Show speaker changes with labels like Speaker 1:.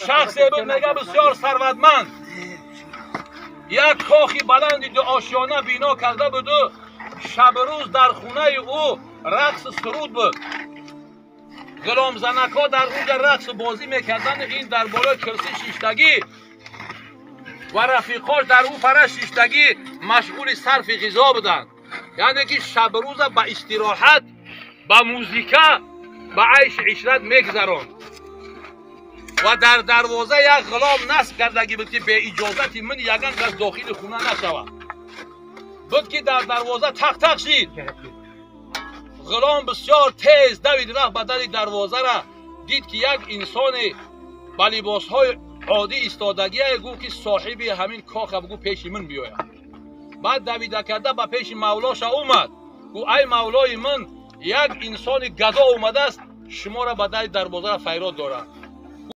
Speaker 1: شخصی بود میگه بسیار ثروتمند، یک کاخی بلندی دو آشیانه بینا کرده بود و شب روز در خونه او رقص سرود بود. غلام زنک ها در اونجا رقص بازی میکردن، این در بالای کرسی شیشتگی و رفیقاش در اون پر شیشتگی مشغول صرف غذا بودن. یعنی که شب روز به استراحت، به موزیکا، به عیش عشرت میگذران. و در دروازه یک غلام نصب کردگی بود که به اجازت من یگان کس داخل خونه نشود. بود که در دروازه تق تق شید. غلام بسیار تیز دوید رفت به در دروازه را، دید که یک انسان با لباس های عادی ایستادگی گو که صاحب همین کاخ بگو پیش من بیاید. بعد دویده کرده به پیش مولاش اومد، گو ای مولای من، یک انسان گدا اومده است شما را به در دروازه را فریاد دارد.